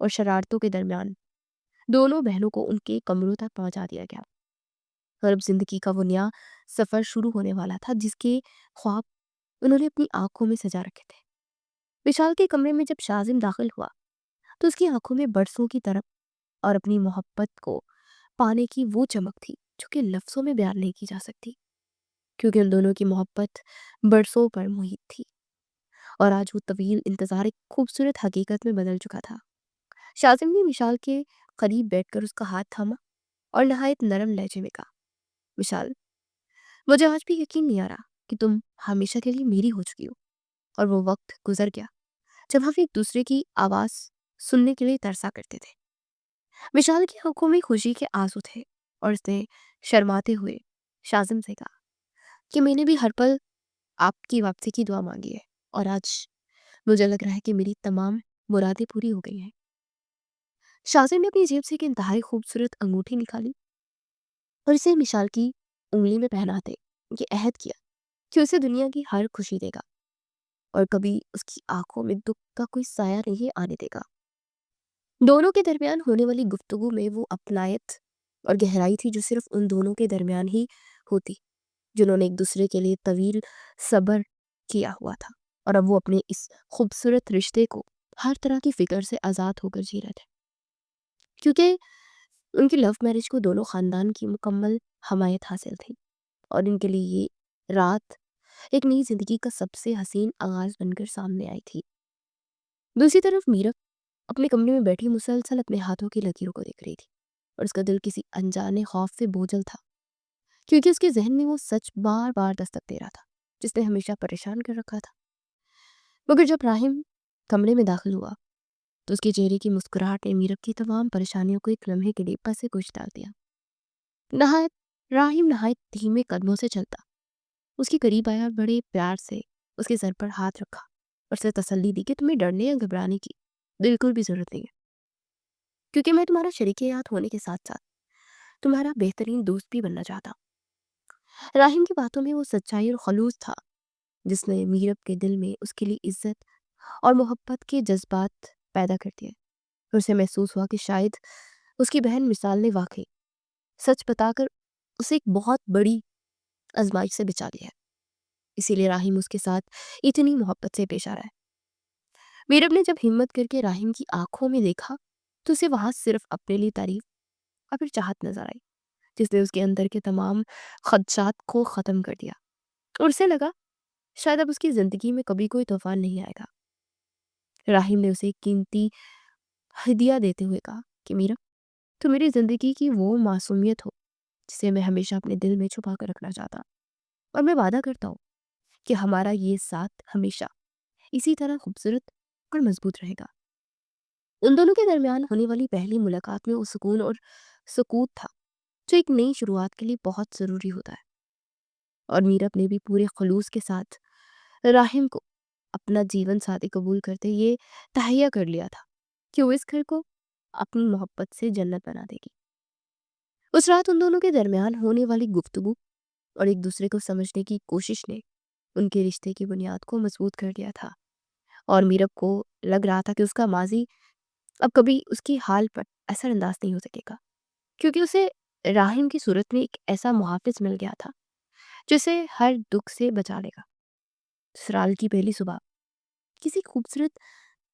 اور شرارتوں کے درمیان دونوں بہنوں کو ان کے کمروں تک پہنچا دیا گیا، اور اب زندگی کا وہ نیا سفر شروع ہونے والا تھا جس کے خواب انہوں نے اپنی آنکھوں میں سجا رکھے تھے۔ وشال کے کمرے میں جب شازم داخل ہوا تو اس کی آنکھوں میں برسوں کی طرف اور اپنی محبت کو پانے کی وہ چمک تھی جو کہ لفظوں میں بیان نہیں کی جا سکتی، کیونکہ ان دونوں کی محبت برسوں پر محیط تھی، اور آج وہ طویل انتظار ایک خوبصورت حقیقت میں بدل چکا تھا۔ شازم نے وشال کے قریب بیٹھ کر اس کا ہاتھ تھاما اور نہایت نرم لہجے میں کہا، وشال، مجھے آج بھی یقین نہیں آ رہا کہ تم ہمیشہ کے لیے میری ہو چکی ہو، اور وہ وقت گزر گیا جب ہم ایک دوسرے کی آواز سننے کے لیے ترسا کرتے تھے۔ وشال کی آنکھوں میں خوشی کے آنسو تھے، اور اس نے شرماتے ہوئے شازم سے کہا کہ میں نے بھی ہر پل آپ کی واپسی کی دعا مانگی ہے، اور آج مجھے لگ رہا ہے کہ میری تمام مرادیں پوری ہو گئی ہیں۔ شازم نے اپنی جیب سے ایک انتہائی خوبصورت انگوٹھی نکالی اور اسے وشال کی انگلی میں پہناتے یہ عہد کیا کہ اسے دنیا کی ہر خوشی دے گا اور کبھی اس کی آنکھوں میں دکھ کا کوئی سایہ نہیں آنے دے گا۔ دونوں کے درمیان ہونے والی گفتگو میں وہ اپنائیت اور گہرائی تھی جو صرف ان دونوں کے درمیان ہی ہوتی، جنہوں نے ایک دوسرے کے لیے طویل صبر کیا ہوا تھا، اور اب وہ اپنے اس خوبصورت رشتے کو ہر طرح کی فکر سے آزاد ہو کر جی رہے تھے، کیونکہ ان کی لو میرج کو دونوں خاندان کی مکمل حمایت حاصل تھی، اور ان کے لیے یہ رات ایک نئی زندگی کا سب سے حسین آغاز بن کر سامنے آئی تھی۔ دوسری طرف میرب اپنے کمرے میں بیٹھی مسلسل اپنے ہاتھوں کی لکیروں کو دیکھ رہی تھی، اور اس کا دل کسی انجانے خوف سے بوجھل تھا، کیونکہ اس کے ذہن میں وہ سچ بار بار دستک دے رہا تھا جس نے ہمیشہ پریشان کر رکھا تھا۔ مگر جب راہم کمرے میں داخل ہوا تو اس کے چہرے کی مسکراہٹ نے میرب کی تمام پریشانیوں کو ایک لمحے کے لیے پس سے کچھ ڈال دیا۔ راہم نہایت دھیمے قدموں سے چلتا اس کے قریب آیا اور بڑے پیار سے اس کے سر پر ہاتھ رکھا اور اسے تسلی دی کہ تمہیں ڈرنے یا گھبرانے کی بالکل بھی ضرورت نہیں ہے، کیونکہ میں تمہارا شریک حیات ہونے کے ساتھ ساتھ تمہارا بہترین دوست بھی بننا چاہتا ہوں۔ راہم کی باتوں میں وہ سچائی اور خلوص تھا جس نے میرب کے دل میں اس کے لیے عزت اور محبت کے جذبات پیدا کر دیے، اور اسے محسوس ہوا کہ شاید اس کی بہن مثال نے واقعی سچ بتا کر اسے ایک بہت بڑی آزمائش سے بچا لیا ہے، اسی لیے راہم اس کے ساتھ اتنی محبت سے پیش آ رہا ہے۔ میرب نے جب ہمت کر کے راہم کی آنکھوں میں دیکھا تو اسے وہاں صرف اپنے لیے تعریف اور پھر چاہت نظر آئی، جس نے اس کے اندر کے تمام خدشات کو ختم کر دیا، اور اسے لگا شاید اب اس کی زندگی میں کبھی کوئی طوفان نہیں آئے گا۔ راہم نے اسے ایک قیمتی ہدیہ دیتے ہوئے کہا کہ میرب، تو میری زندگی کی وہ معصومیت ہو جسے میں ہمیشہ اپنے دل میں چھپا کر رکھنا چاہتا، اور میں وعدہ کرتا ہوں کہ ہمارا یہ ساتھ ہمیشہ اسی طرح خوبصورت اور مضبوط رہے گا۔ ان دونوں کے درمیان ہونے والی پہلی ملاقات میں وہ سکون اور سکوت تھا جو ایک نئی شروعات کے لیے بہت ضروری ہوتا ہے، اور میرب نے بھی پورے خلوص کے ساتھ راہم کو اپنا جیون ساتھی قبول کرتے یہ تہیہ کر لیا تھا کہ وہ اس گھر کو اپنی محبت سے جنت بنا دے گی۔ اس رات ان دونوں کے درمیان ہونے والی گفتگو اور ایک دوسرے کو سمجھنے کی کوشش نے ان کے رشتے کی بنیاد کو مضبوط کر دیا تھا، اور میرب کو لگ رہا تھا کہ اس کا ماضی اب کبھی اس کی حال پر اثر انداز نہیں ہو سکے گا، کیونکہ اسے راہم کی صورت میں ایک ایسا محافظ مل گیا تھا جسے ہر دکھ سے بچا لے گا۔ سسرال کی پہلی صبح کسی خوبصورت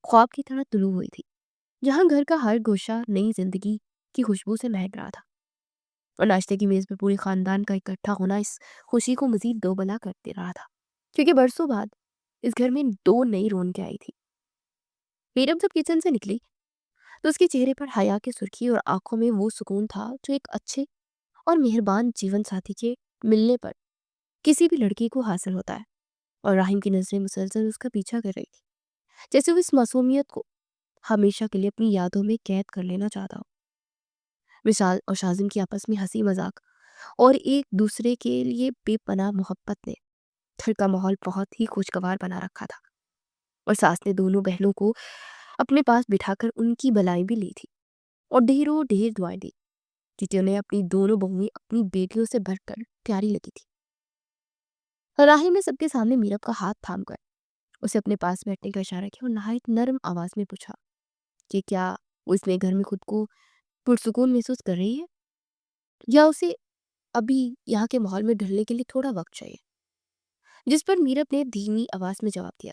خواب کی طرح طلوع ہوئی تھی، جہاں گھر کا ہر گوشہ نئی زندگی کی خوشبو سے مہک رہا تھا، اور ناشتے کی میز پر پورے خاندان کا اکٹھا ہونا اس خوشی کو مزید دوبلا کر دے رہا تھا، کیونکہ برسوں بعد اس گھر میں دو نئی رونقیں آئی تھی۔ میرب جب کچن سے نکلی تو اس کے چہرے پر حیا کی سرخی اور آنکھوں میں وہ سکون تھا جو ایک اچھے اور مہربان جیون ساتھی کے ملنے پر کسی بھی لڑکی کو حاصل ہوتا ہے، اور راہم کی نظریں مسلسل اس کا پیچھا کر رہی تھی، جیسے وہ اس معصومیت کو ہمیشہ کے لیے اپنی یادوں میں قید کر لینا چاہتا ہو۔ وشال اور شازم کی آپس میں ہنسی مذاق اور ایک دوسرے کے لیے بے پناہ محبت نے گھر کا ماحول بہت ہی خوشگوار بنا رکھا تھا، اور ساس نے دونوں بہنوں کو اپنے پاس بٹھا کر ان کی بلائی بھی لی تھی اور ڈھیروں ڈھیر دعائیں دی، جنہیں اپنی دونوں بہویں اپنی بیٹیوں سے بڑھ کر پیاری لگی تھی۔ راہم نے سب کے سامنے میرب کا ہاتھ تھام کر اسے اپنے پاس بیٹھنے کا اشارہ کیا اور نہایت نرم آواز میں پوچھا کہ کیا وہ اس نئے گھر میں خود کو پرسکون محسوس کر رہی ہے، یا اسے ابھی یہاں کے ماحول میں ڈھلنے کے لیے تھوڑا وقت چاہیے؟ جس پر میرب نے دھیمی آواز میں جواب دیا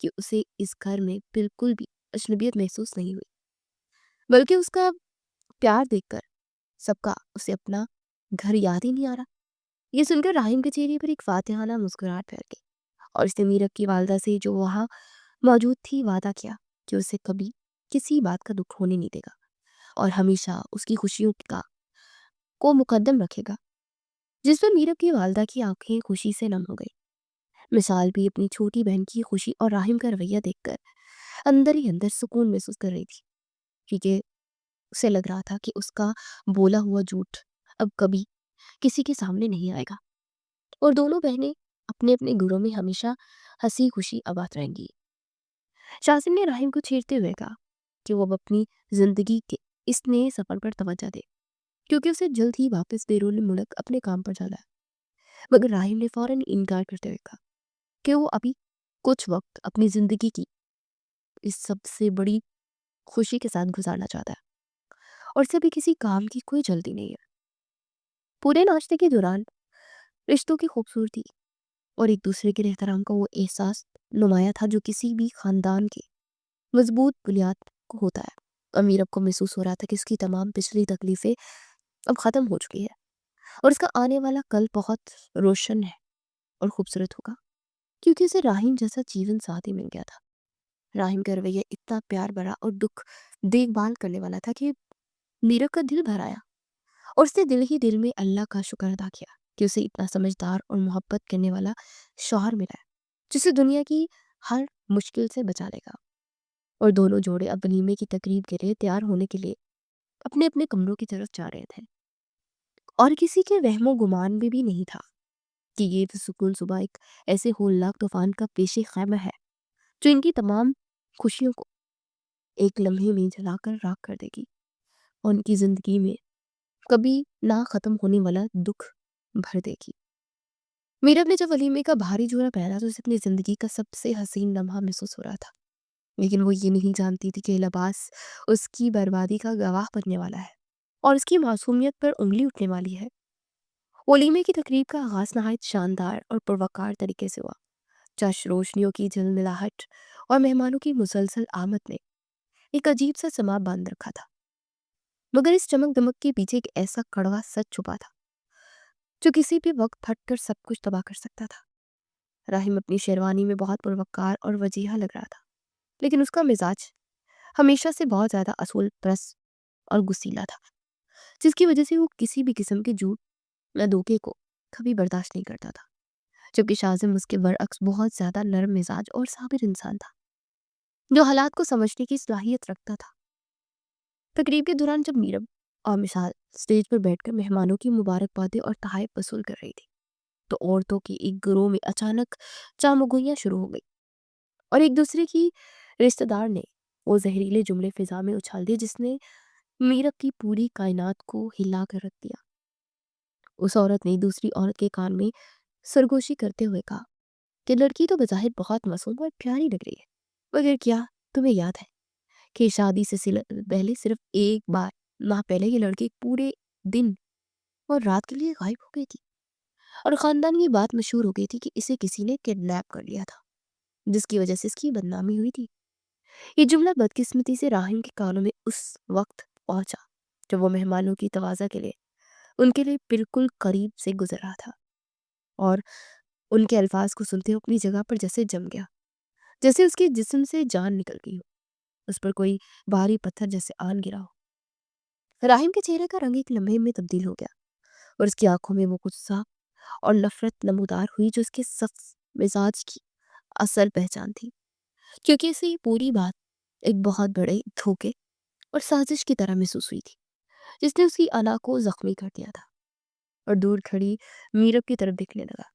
کہ اسے اس گھر میں بالکل بھی اجنبیت محسوس نہیں ہوئی، بلکہ اس کا پیار دیکھ کر سب کا اسے اپنا گھر یاد ہی نہیں آ رہا۔ یہ سن کر راہیم کے چہرے پر ایک فاتحانہ مسکراہٹ پھیل گئی، اور اس نے میرب کی والدہ سے جو وہاں موجود تھی وعدہ کیا کہ اسے کبھی کسی بات کا دکھ ہونے نہیں دے گا اور ہمیشہ اس کی خوشیوں کا کو مقدم رکھے گا۔ جس پر میرب کی والدہ کی آنکھیں خوشی سے نم ہو گئی۔ مثال بھی اپنی چھوٹی بہن کی خوشی اور راہیم کا رویہ دیکھ کر اندر ہی اندر سکون محسوس کر رہی تھی، کیونکہ اسے لگ رہا تھا کہ اس کا بولا ہوا جھوٹ اب کبھی کسی کے سامنے نہیں آئے گا، اور دونوں بہنیں اپنے اپنے گھروں میں ہمیشہ ہنسی خوشی آباد رہیں گی۔ شاذم نے راہیم کو چھیڑتے ہوئے کہا کہ وہ اب اپنی زندگی کے اس نئے سفر پر توجہ دے، کیونکہ اسے جلد ہی واپس بیرون ملک اپنے کام پر جانا ہے۔ مگر راہیم نے فوراً انکار کرتے ہوئے کہا کہ وہ ابھی کچھ وقت اپنی زندگی کی اس سب سے بڑی خوشی کے ساتھ گزارنا چاہتا ہے، اور اسے بھی کسی کام کی کوئی جلدی نہیں ہے۔ پورے ناشتے کے دوران رشتوں کی خوبصورتی اور ایک دوسرے کے احترام کا وہ احساس نمایاں تھا جو کسی بھی خاندان کے مضبوط بنیاد کو ہوتا ہے۔ امیرب کو محسوس ہو رہا تھا کہ اس کی تمام پچھلی تکلیفیں اب ختم ہو چکی ہے، اور اس کا آنے والا کل بہت روشن ہے اور خوبصورت ہوگا، کیونکہ اسے راہیم جیسا جیون ساتھی مل گیا تھا۔ راہیم کا رویہ اتنا پیار بھرا اور دکھ دیکھ بھال کرنے والا تھا کہ میرب کا دل بھر آیا، اور اس نے دل ہی دل میں اللہ کا شکر ادا کیا کہ اسے اتنا سمجھدار اور محبت کرنے والا شوہر ملا ہے، جسے دنیا کی ہر مشکل سے بچا لے گا۔ اور دونوں جوڑے اب ولیمے کی تقریب کے لیے تیار ہونے کے لیے اپنے اپنے کمروں کی طرف جا رہے تھے، اور کسی کے وہم و گمان میں بھی نہیں تھا کہ یہ سکون صبح ایک ایسے ہولناک طوفان کا پیش خیمہ ہے جو ان کی تمام خوشیوں کو ایک لمحے میں جلا کر راکھ کر دے گی، اور ان کی زندگی میں کبھی نہ ختم ہونے والا دکھ بھر دے گی۔ میرب نے جب ولیمے کا بھاری جوڑا پہنا تو اسے اپنی زندگی کا سب سے حسین لمحہ محسوس ہو رہا تھا، لیکن وہ یہ نہیں جانتی تھی کہ یہ لباس اس کی بربادی کا گواہ بننے والا ہے اور اس کی معصومیت پر انگلی اٹھنے والی ہے۔ ولیمے کی تقریب کا آغاز نہایت شاندار اور پروقار طریقے سے ہوا۔ چش روشنیوں کی جھلملاہٹ اور مہمانوں کی مسلسل آمد نے ایک عجیب سا سما باندھ رکھا تھا، مگر اس چمک دمک کے پیچھے ایک ایسا کڑوا سچ چھپا تھا جو کسی بھی وقت پھٹ کر سب کچھ تباہ کر سکتا تھا۔ راہیم اپنی شیروانی میں بہت پروقار اور وجیحہ لگ رہا تھا، لیکن اس کا مزاج ہمیشہ سے بہت زیادہ اصول پرست اور غصیلا تھا، جس کی وجہ سے وہ کسی بھی قسم کے جھوٹ یا دھوکے کو کبھی برداشت نہیں کرتا تھا، جبکہ شاذم اس کے برعکس بہت زیادہ نرم مزاج اور صابر انسان تھا جو حالات کو سمجھنے کی صلاحیت رکھتا تھا۔ تقریب کے دوران جب میرب اور مثال اسٹیج پر بیٹھ کر مہمانوں کی مبارکبادیں اور تحائف وصول کر رہی تھی تو عورتوں کے ایک گروہ میں اچانک چامگوئیاں شروع ہو گئی، اور ایک دوسرے کی رشتہ دار نے وہ زہریلے جملے فضا میں اچھال دیے جس نے میرب کی پوری کائنات کو ہلا کر رکھ دیا۔ اس عورت نے دوسری عورت کے کان میں سرگوشی کرتے ہوئے کہا کہ لڑکی تو بظاہر بہت معصوم اور پیاری لگ رہی ہے، مگر کیا تمہیں یاد ہے کہ شادی سے پہلے صرف ایک بار ماہ پہلے یہ لڑکی پورے دن اور رات کے لیے غائب ہو گئی تھی، اور خاندان کی بات مشہور ہو گئی تھی کہ اسے کسی نے کڈنیپ کر لیا تھا، جس کی وجہ سے اس کی بدنامی ہوئی تھی۔ یہ جملہ بدقسمتی سے راہیم کے کانوں میں اس وقت پہنچا جب وہ مہمانوں کی تواضع کے لیے ان کے لیے بالکل قریب سے گزر رہا تھا، اور ان کے الفاظ کو سنتے ہوئے اپنی جگہ پر جیسے جم گیا، جیسے اس کے جسم سے جان نکل گئی ہو، اس پر کوئی بھاری پتھر جیسے آن گرا ہو۔ راہیم کے چہرے کا رنگ ایک لمحے میں تبدیل ہو گیا، اور اس کی آنکھوں میں وہ غصہ اور نفرت نمودار ہوئی جو اس کے سخت مزاج کی اصل پہچان تھی، کیونکہ اسے یہ پوری بات ایک بہت بڑے دھوکے اور سازش کی طرح محسوس ہوئی تھی جس نے اس کی انا کو زخمی کر دیا تھا، اور دور کھڑی میرب کی طرف دیکھنے لگا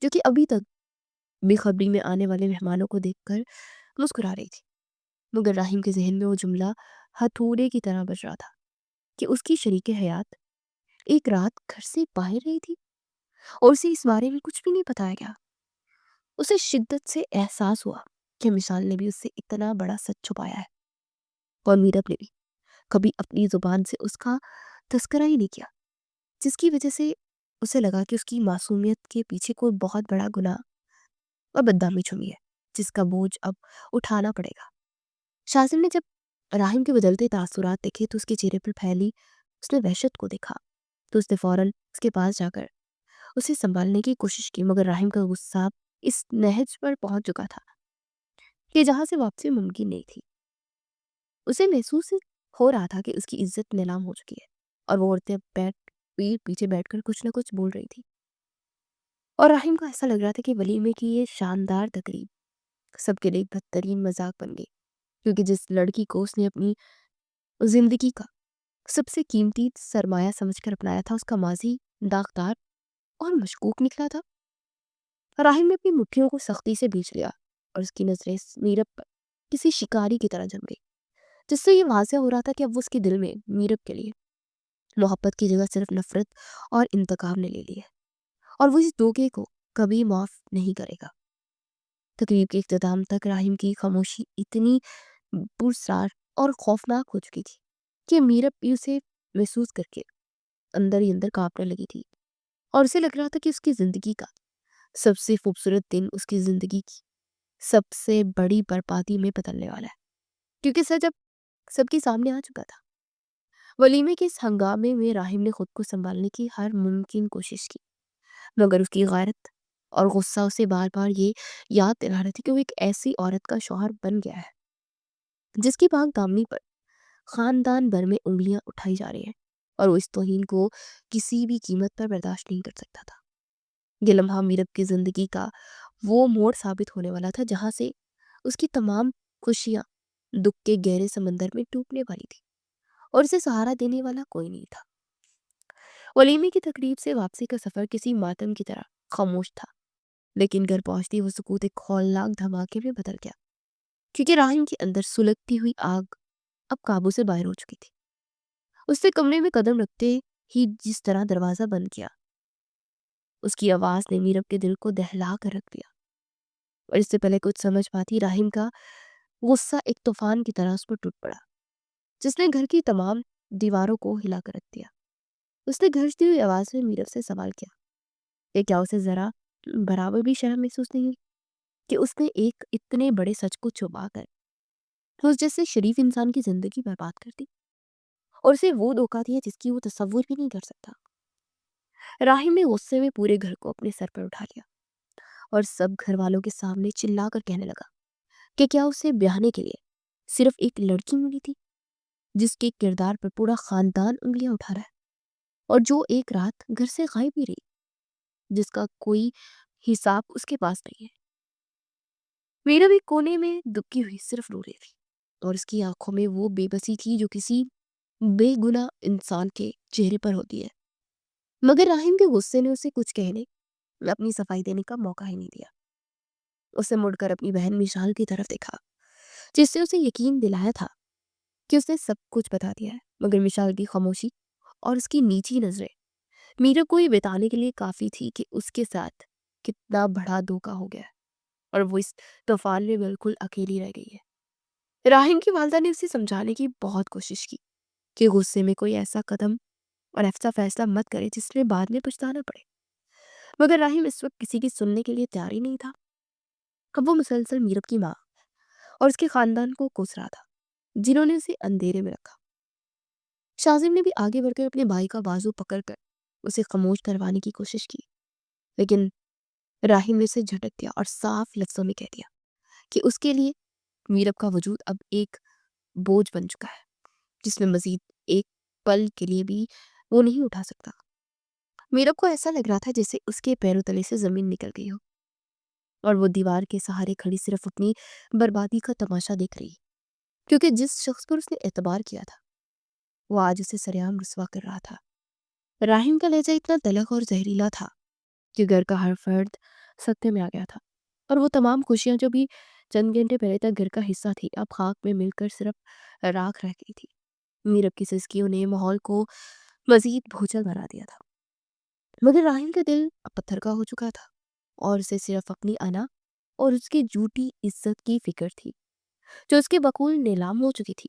جو کہ ابھی تک بے خبری میں آنے والے مہمانوں کو دیکھ کر مسکرا رہی تھی، مگر راہیم کے ذہن میں وہ جملہ ہتھوڑے کی طرح بج رہا تھا کہ اس کی شریک حیات ایک رات گھر سے باہر رہی تھی اور اسے اس بارے میں کچھ بھی نہیں بتایا گیا۔ اسے شدت سے احساس ہوا کہ مثال نے بھی اس سے اتنا بڑا سچ چھپایا ہے۔ اور میرب نے بھی کبھی اپنی زبان سے اس کا تذکرہ ہی نہیں کیا، جس کی وجہ سے اسے لگا کہ اس کی معصومیت کے پیچھے کوئی بہت بڑا گناہ اور بدنامی چھپی ہے، جس کا بوجھ اب اٹھانا پڑے گا۔ شاذم نے جب راہم کے بدلتے تاثرات دیکھے تو اس کے چہرے پر پھیلی اس نے وحشت کو دیکھا، تو اس نے فوراً اس کے پاس جا کر اسے سنبھالنے کی کوشش کی، مگر راہم کا غصہ اس نہج پر پہنچ چکا تھا کہ جہاں سے واپسی ممکن نہیں تھی۔ اسے محسوس ہو رہا تھا کہ اس کی عزت نیلام ہو چکی ہے، اور وہ عورتیں پیچھے بیٹھ کر کچھ نہ کچھ بول رہی تھی، اور راہم کو ایسا لگ رہا تھا کہ ولیمے کی یہ شاندار تقریب سب کے لیے ایک بدترین مذاق بن گئی، کیونکہ جس لڑکی کو اس نے اپنی زندگی کا سب سے قیمتی سرمایہ سمجھ کر اپنایا تھا، اس کا ماضی داغدار اور مشکوک نکلا تھا۔ راہم نے اپنی مٹھیوں کو سختی سے بیچ لیا، اور اس کی نظریں میرب پر کسی شکاری کی طرح جم گئی، جس سے یہ واضح ہو رہا تھا کہ اب اس کے دل میں میرب کے لیے محبت کی جگہ صرف نفرت اور انتقام نے لے لی ہے، اور وہ اس دھوکے کو کبھی معاف نہیں کرے گا۔ تقریب کے اختتام تک راہم کی خاموشی اتنی پرسرار اور خوفناک ہو چکی تھی کہ میرب بھی اسے محسوس کر کے اندر ہی اندر کانپنے لگی تھی، اور اسے لگ رہا تھا کہ اس کی زندگی کا سب سے خوبصورت دن اس کی زندگی کی سب سے بڑی بربادی میں بدلنے والا ہے، کیونکہ سچ اب سب کے سامنے آ چکا تھا۔ ولیمے کے اس ہنگامے میں راہم نے خود کو سنبھالنے کی ہر ممکن کوشش کی، مگر اس کی غیرت اور غصہ اسے بار بار یہ یاد دلا رہے تھے کہ وہ ایک ایسی عورت کا شوہر بن گیا ہے جس کی پاک دامنی پر خاندان بھر میں انگلیاں اٹھائی جا رہی ہیں، اور وہ اس توہین کو کسی بھی قیمت پر برداشت نہیں کر سکتا تھا۔ یہ لمحہ میرب کی زندگی کا وہ موڑ ثابت ہونے والا تھا جہاں سے اس کی تمام خوشیاں دکھ کے گہرے سمندر میں ڈوبنے والی تھی، اور اسے سہارا دینے والا کوئی نہیں تھا۔ ولیمے کی تقریب سے واپسی کا سفر کسی ماتم کی طرح خاموش تھا، لیکن گھر پہنچتی وہ سکوت ایک ہولناک دھماکے میں بدل گیا، کیونکہ راہم کے اندر سلگتی ہوئی آگ اب قابو سے باہر ہو چکی تھی۔ اس نے کمرے میں قدم رکھتے ہی جس طرح دروازہ بند کیا، اس کی آواز نے میرب کے دل کو دہلا کر رکھ دیا، اور اس سے پہلے کچھ سمجھ پاتی راہم کا غصہ ایک طوفان کی طرح اس پر ٹوٹ پڑا، جس نے گھر کی تمام دیواروں کو ہلا کر رکھ دیا۔ اس نے گرجتی ہوئی آواز میں میرب سے سوال کیا کہ کیا اسے ذرا برابر بھی شرم محسوس نہیں ہوئی کہ اس نے ایک اتنے بڑے سچ کو چھپا کر اس جیسے شریف انسان کی زندگی برباد کر دی، اور اسے وہ دھوکہ دیا جس کی وہ تصور بھی نہیں کر سکتا۔ راہم نے غصے میں پورے گھر کو اپنے سر پر اٹھا لیا، اور سب گھر والوں کے سامنے چلا کر کہنے لگا کہ کیا اسے بیاہنے کے لیے صرف ایک لڑکی ملی تھی جس کے کردار پر پورا خاندان انگلیاں اٹھا رہا ہے، اور جو ایک رات گھر سے غائب ہی رہی، جس کا کوئی حساب اس کے پاس نہیں ہے۔ میرا بھی کونے میں دبکی ہوئی صرف رو رہی تھی، اور اس کی آنکھوں میں وہ بے بسی تھی جو کسی بے گناہ انسان کے چہرے پر ہوتی ہے، مگر راہم کے غصے نے اسے کچھ کہنے اپنی صفائی دینے کا موقع ہی نہیں دیا۔ اسے مڑ کر اپنی بہن مشال کی طرف دیکھا، جس سے اسے یقین دلایا تھا کہ اس نے سب کچھ بتا دیا ہے، مگر مشال کی خاموشی اور اس کی نیچی نظریں میرا کو یہ بتانے کے لیے کافی تھی کہ اس کے ساتھ کتنا بڑا دھوکہ ہو گیا ہے، اور وہ اس طوفان میں بالکل اکیلی رہ گئی ہے۔ راہم کی والدہ نے اسے سمجھانے کی بہت کوشش کی کہ غصے میں کوئی ایسا قدم اور ایسا فیصلہ مت کرے جس میں بعد میں پچھتانا پڑے، مگر راہم اس وقت کسی کی سننے کے لیے تیار ہی نہیں تھا۔ اب وہ مسلسل میرب کی ماں اور اس کے خاندان کو کوس رہا تھا جنہوں نے اسے اندھیرے میں رکھا۔ شاذم نے بھی آگے بڑھ کر اپنے بھائی کا بازو پکڑ کر اسے خاموش کروانے کی کوشش کی، لیکن راہم نے اسے جھٹک دیا اور صاف لفظوں میں کہہ دیا کہ اس کے لیے میرب کا وجود اب ایک بوجھ بن چکا ہے جس میں مزید ایک پل کے لیے بھی وہ نہیں اٹھا سکتا۔ میرب کو ایسا لگ رہا تھا جیسے اس کے پیروں تلے سے زمین نکل گئی ہو، اور وہ دیوار کے سہارے کھڑی صرف اپنی بربادی کا تماشا دیکھ رہی، کیونکہ جس شخص پر اس نے اعتبار کیا تھا وہ آج اسے سریعام رسوا کر رہا تھا۔ راہم کا لہجہ اتنا تلخ اور زہریلا تھا کہ گھر کا ہر فرد صدمے میں آ گیا تھا، اور وہ تمام خوشیاں جو بھی چند گھنٹے پہلے تک گھر کا حصہ تھی اب خاک میں مل کر صرف راکھ رہ گئی تھی۔ میرب کی سسکیوں نے ماحول کو مزید بھوچل بنا دیا تھا، مگر راہم کا دل اب پتھر کا ہو چکا تھا، اور اسے صرف اپنی انا اور اس کی جھوٹی عزت کی فکر تھی جو اس کے بقول نیلام ہو چکی تھی۔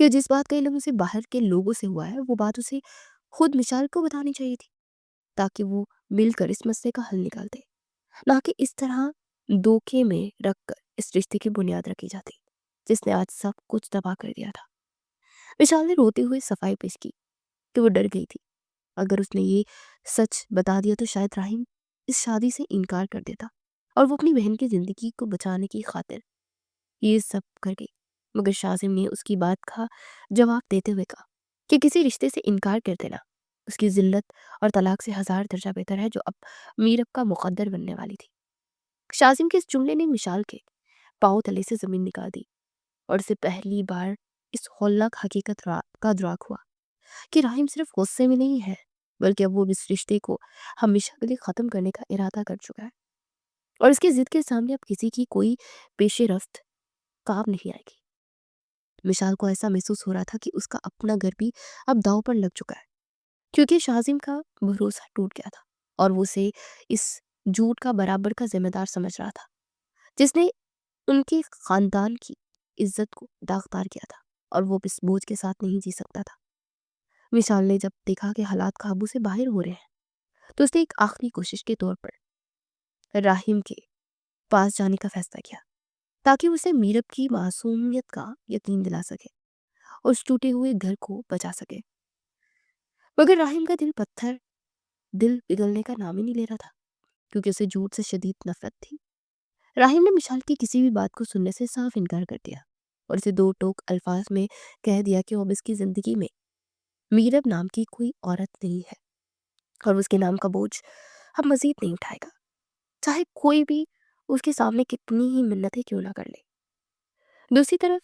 کہ جس بات کا علم اسے باہر کے لوگوں سے ہوا ہے وہ بات اسے خود مشال کو بتانی چاہیے تھی، تاکہ وہ مل کر اس مسئلے کا حل نکالتے، نہ کہ اس طرح دھوکے میں رکھ کر اس رشتے کی بنیاد رکھی جاتی جس نے آج سب کچھ تباہ کر دیا تھا۔ وشال نے روتے ہوئے صفائی پیش کی کہ وہ ڈر گئی تھی اگر اس نے یہ سچ بتا دیا تو شاید راہیم اس شادی سے انکار کر دیتا اور وہ اپنی بہن کی زندگی کو بچانے کی خاطر یہ سب کر گئی۔ مگر شاذم نے اس کی بات کا جواب دیتے ہوئے کہا کہ کسی رشتے سے انکار کر دینا اس کی ذلت اور طلاق سے 1000 درجہ بہتر ہے، جو اب میرب کا مقدر بننے والی تھی۔ شاذم کے اس جملے نے مشال کے پاؤں تلے سے زمین نکال دی اور اسے پہلی بار اس ہولناک حقیقت کا ادراک ہوا کہ راہیم صرف غصے میں نہیں ہے بلکہ اب وہ اس رشتے کو ہمیشہ کے لیے ختم کرنے کا ارادہ کر چکا ہے، اور اس کی ضد کے سامنے اب کسی کی کوئی پیش رفت کام نہیں آئے گی۔ مشال کو ایسا محسوس ہو رہا تھا کہ اس کا اپنا گھر بھی اب داؤ پر لگ چکا ہے، کیونکہ شاذم کا بھروسہ ٹوٹ گیا تھا اور وہ اسے اس جھوٹ کا برابر کا ذمہ دار سمجھ رہا تھا جس نے ان کے خاندان کی عزت کو داغدار کیا تھا، اور وہ اس بوجھ کے ساتھ نہیں جی سکتا تھا۔ مشال نے جب دیکھا کہ حالات قابو سے باہر ہو رہے ہیں تو اس نے ایک آخری کوشش کے طور پر راہیم کے پاس جانے کا فیصلہ کیا تاکہ اسے میرب کی معصومیت کا یقین دلا سکے اور اس ٹوٹے ہوئے گھر کو بچا سکے۔ مگر راہیم کا دل پگھلنے کا نام ہی نہیں لے رہا تھا، کیونکہ اسے جھوٹ سے شدید نفرت تھی۔ راہیم نے مشال کی کسی بھی بات کو سننے سے صاف انکار کر دیا اور اسے 2 ٹوک الفاظ میں کہہ دیا کہ وہ اب اس کی زندگی میں میرب نام کی کوئی عورت نہیں ہے اور اس کے نام کا بوجھ اب مزید نہیں اٹھائے گا، چاہے کوئی بھی اس کے سامنے کتنی ہی منتیں کیوں نہ کر لے۔ دوسری طرف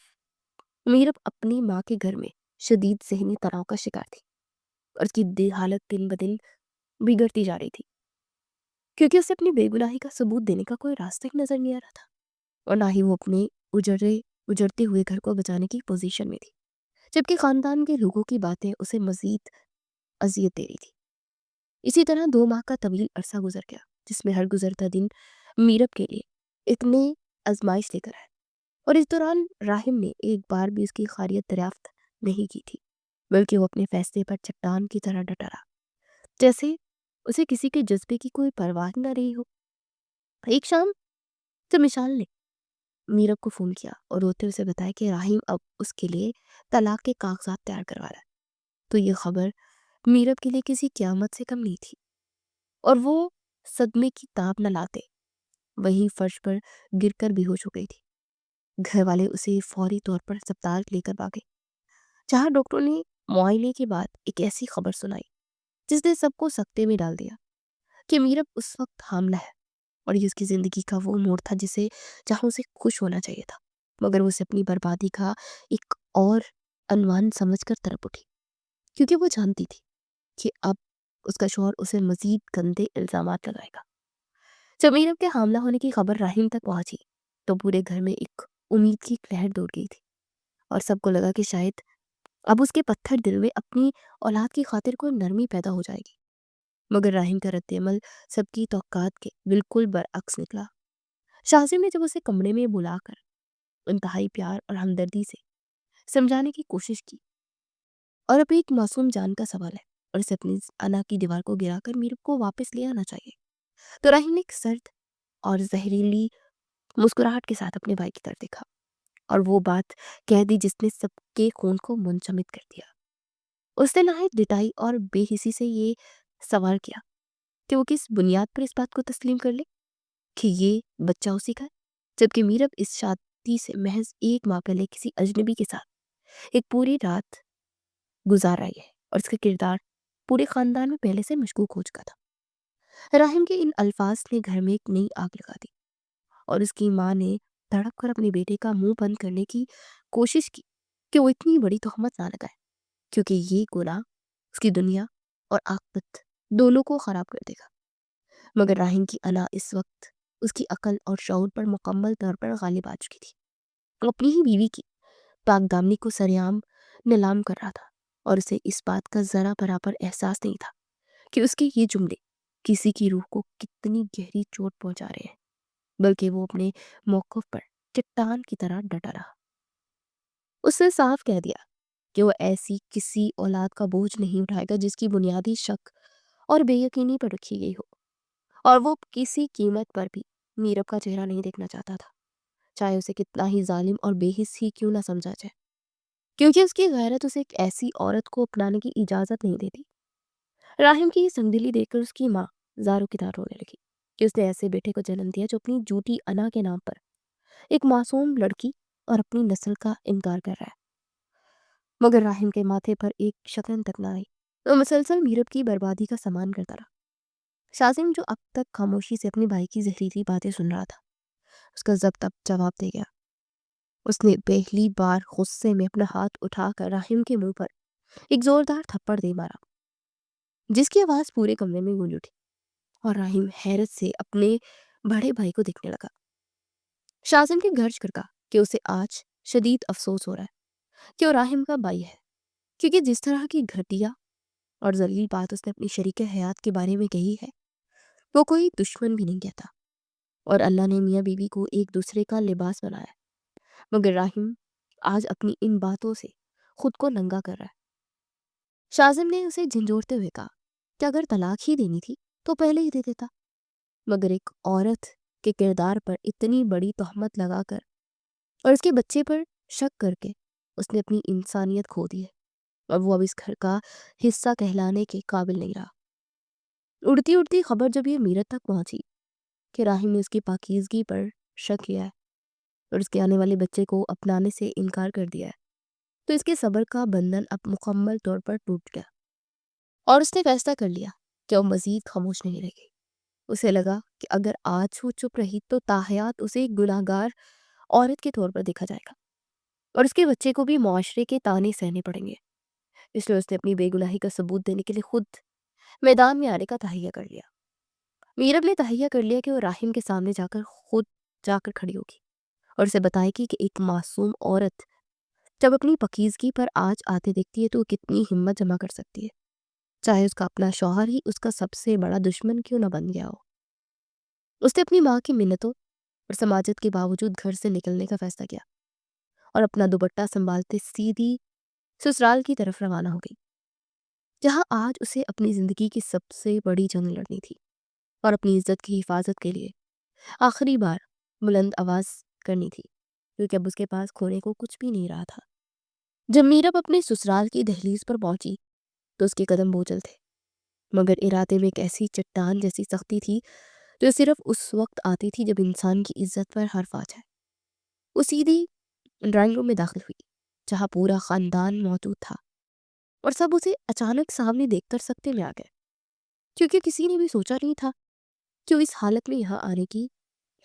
میرب اپنی ماں کے گھر میں شدید ذہنی تناؤ کا شکار تھی اور اس کی حالت دن بدن بگڑتی جا رہی تھی، کیونکہ اسے اپنی بے گناہی کا ثبوت دینے کا کوئی راستہ ہی نظر نہیں آ رہا تھا، اور نہ ہی وہ اپنے اجڑتے ہوئے گھر کو بچانے کی پوزیشن میں تھی، جبکہ خاندان کے لوگوں کی باتیں اسے مزید اذیت دے رہی تھی۔ اسی طرح 2 ماہ کا طویل عرصہ گزر گیا جس میں ہر گزرتا دن میرب کے لیے اتنے آزمائش لے کر آئے، اور اس دوران راہیم نے ایک بار بھی اس کی خیریت دریافت نہیں کی تھی، بلکہ وہ اپنے فیصلے پر چٹان کی طرح ڈٹا رہا، جیسے اسے کسی کے جذبے کی کوئی پرواہ نہ رہی ہو۔ ایک شام جب مشال نے میرب کو فون کیا اور روتے اسے بتایا کہ راہیم اب اس کے لیے طلاق کے کاغذات تیار کروا رہا ہے، تو یہ خبر میرب کے لیے کسی قیامت سے کم نہیں تھی، اور وہ صدمے کی تاب نہ لاتے وہیں فرش پر گر کر بے ہوش ہو گئی تھی۔ گھر والے اسے فوری طور پر ہسپتال لے کر بھاگے، جہاں ڈاکٹروں نے معائنے کے بعد ایک ایسی خبر سنائی جس نے سب کو سکتے میں ڈال دیا کہ میرب اس وقت حاملہ ہے، اور یہ اس کی زندگی کا وہ موڑ تھا جہاں اسے خوش ہونا چاہیے تھا، مگر وہ اسے اپنی بربادی کا ایک اور عنوان سمجھ کر تڑپ اٹھی، کیونکہ وہ جانتی تھی کہ اب اس کا شوہر اسے مزید گندے الزامات لگائے گا۔ جب میرب کے حاملہ ہونے کی خبر راہیم تک پہنچی تو پورے گھر میں ایک امید کی لہر دوڑ گئی تھی، اور سب کو لگا کہ شاید اب اس کے پتھر دل میں اپنی اولاد کی خاطر کوئی نرمی پیدا ہو جائے گی۔ مگر راہیم کا رد عمل سب کی توقعات کے بالکل برعکس نکلا۔ شاذم نے جب اسے کمرے میں بلا کر انتہائی پیار اور ہمدردی سے سمجھانے کی کوشش کی اور اب ایک معصوم جان کا سوال ہے اور اسے اپنی انا کی دیوار کو گرا کر میرب کو واپس لے آنا چاہیے، تو راہیم نے ایک سرد اور زہریلی مسکراہٹ کے ساتھ اپنے بھائی کی طرف دیکھا اور وہ بات کہہ دی جس نے سب کے خون کو منجمد کر دیا۔ اس نے نہایت ڈٹائی اور بے حسی سے یہ سوال کیا کہ وہ کس بنیاد پر اس بات کو تسلیم کر لے کہ یہ بچہ اسی کا ہے، جبکہ میرب اس شادی سے محض 1 ماہ پہلے کسی اجنبی کے ساتھ ایک پوری رات گزار رہی ہے، اور اس کا کردار پورے خاندان میں پہلے سے مشکوک ہو چکا تھا۔ راہیم کے ان الفاظ نے گھر میں ایک نئی آگ لگا دی، اور اس کی ماں نے تڑپ کر اپنے بیٹے کا منہ بند کرنے کی کوشش کی کہ وہ اتنی بڑی تہمت نہ لگائے، کیونکہ یہ گناہ اس کی دنیا اور آخرت دونوں کو خراب کر دے گا۔ مگر راہیم کی انا اس وقت اس کی عقل اور شعور پر مکمل طور پر غالب آ چکی تھی۔ وہ اپنی ہی بیوی کی پاک دامنی کو سریعام نیلام کر رہا تھا، اور اسے اس بات کا ذرا برابر احساس نہیں تھا کہ اس کے یہ جملے کسی کی روح کو کتنی گہری چوٹ پہنچا رہے ہیں، بلکہ وہ اپنے موقف پر چٹان کی طرح ڈٹا رہا۔ اس نے صاف کہہ دیا کہ وہ ایسی کسی اولاد کا بوجھ نہیں اٹھائے گا جس کی بنیادی شک اور بے یقینی پر رکھی گئی ہو، اور وہ کسی قیمت پر بھی میرب کا چہرہ نہیں دیکھنا چاہتا تھا، چاہے اسے کتنا ہی ظالم اور بے حس ہی کیوں نہ سمجھا جائے، کیونکہ اس کی غیرت اسے ایک ایسی عورت کو اپنانے کی اجازت نہیں دیتی۔ راہم کی یہ سنگدلی دیکھ کر اس کی ماں زاروں کی طرح رونے لگی کہ اس نے ایسے بیٹے کو جنم دیا جو اپنی جھوٹی انا کے نام پر ایک معصوم لڑکی اور اپنی نسل کا انکار کر رہا ہے۔ مگر راہم کے ماتھے پر ایک شکن تک نہ آئی، وہ مسلسل میرب کی بربادی کا سامان کرتا رہا۔ شاذم جو اب تک خاموشی سے اپنی بھائی کی زہریلی باتیں سن رہا تھا، اس کا ضبط اب جواب دے گیا۔ اس نے پہلی بار غصے میں اپنا ہاتھ اٹھا کر راہم کے منہ پر ایک زوردار تھپڑ دے مارا، جس کی آواز پورے کمرے میں گونج اٹھی، اور راہم حیرت سے اپنے بڑے بھائی کو دیکھنے لگا۔ شاذم کے گرج کر کہا کہ اسے آج شدید افسوس ہو رہا ہے کہ وہ راہم کا بھائی ہے، کیونکہ جس طرح کی گھٹیا اور ذلیل بات اس نے اپنی شریک حیات کے بارے میں کہی ہے وہ کوئی دشمن بھی نہیں کہتا، اور اللہ نے میاں بیوی کو ایک دوسرے کا لباس بنایا، مگر راہم آج اپنی ان باتوں سے خود کو ننگا کر رہا ہے۔ شاذم نے اسے جھنجھوڑتے ہوئے کہا کہ اگر طلاق ہی دینی تھی تو پہلے ہی دے دیتا، مگر ایک عورت کے کردار پر اتنی بڑی تہمت لگا کر اور اس کے بچے پر شک کر کے اس نے اپنی انسانیت کھو دی ہے، اور وہ اب اس گھر کا حصہ کہلانے کے قابل نہیں رہا۔ اڑتی اڑتی خبر جب یہ میرٹھ تک پہنچی کہ راہم نے اس کی پاکیزگی پر شک کیا ہے اور اس کے آنے والے بچے کو اپنانے سے انکار کر دیا ہے، تو اس کے صبر کا بندھن اب مکمل طور پر ٹوٹ گیا، اور اس نے فیصلہ کر لیا کہ وہ مزید خاموش نہیں رہے گی۔ اسے لگا کہ اگر آج وہ چپ رہی تو تاحیات اسے ایک گناہ گار عورت کے طور پر دیکھا جائے گا، اور اس کے بچے کو بھی معاشرے کے طعنے سہنے پڑیں گے۔ اس لیے اس نے اپنی بے گناہی کا ثبوت دینے کے لیے خود میدان میں آنے کا تہیہ کر لیا۔ میرب نے تہیہ کر لیا کہ وہ راہم کے سامنے خود جا کر کھڑی ہوگی اور اسے بتائے گی کہ ایک معصوم عورت جب اپنی پاکیزگی پر آج آتے دیکھتی ہے تو وہ کتنی ہمت جمع کر سکتی ہے، چاہے اس کا اپنا شوہر ہی اس کا سب سے بڑا دشمن کیوں نہ بن گیا ہو۔ اس نے اپنی ماں کی منتوں اور سماجت کے باوجود گھر سے نکلنے کا فیصلہ کیا اور اپنا دوپٹہ سنبھالتے سیدھی سسرال کی طرف روانہ ہو گئی، جہاں آج اسے اپنی زندگی کی سب سے بڑی جنگ لڑنی تھی، اور اپنی عزت کی حفاظت کے لیے آخری بار بلند آواز کرنی تھی، کیونکہ اب اس کے پاس کھونے کو کچھ بھی نہیں رہا تھا۔ جب میرب اپنے سسرال کی دہلیز پر پہنچی تو اس کے قدم بوجھل تھے، مگر ارادے میں ایک ایسی چٹان جیسی سختی تھی جو صرف اس وقت آتی تھی جب انسان کی عزت پر حرف آ جائے۔ وہ سیدھی ڈرائنگ روم میں داخل ہوئی، جہاں پورا خاندان موجود تھا، اور سب اسے اچانک سامنے دیکھ کر سکتے میں آ گئے، کیونکہ کسی نے بھی سوچا نہیں تھا کہ وہ اس حالت میں یہاں آنے کی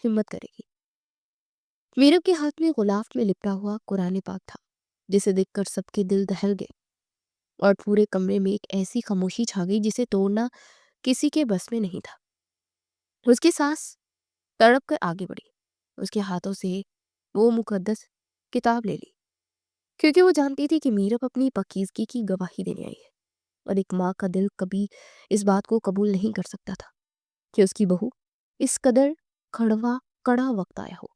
ہمت کرے گی۔ میرب کے ہاتھ میں غلاف میں لپٹا ہوا قرآن پاک تھا، جسے دیکھ کر سب کے دل دہل گئے، اور پورے کمرے میں ایک ایسی خاموشی چھا گئی جسے توڑنا کسی کے بس میں نہیں تھا۔ اس کی سانس تڑپ کر آگے بڑھی، اس کے ہاتھوں سے وہ مقدس کتاب لے لی، کیونکہ وہ جانتی تھی کہ میرب اپنی پاکیزگی کی گواہی دینے آئی ہے، اور ایک ماں کا دل کبھی اس بات کو قبول نہیں کر سکتا تھا کہ اس کی بہو اس قدر کڑا وقت آیا ہو۔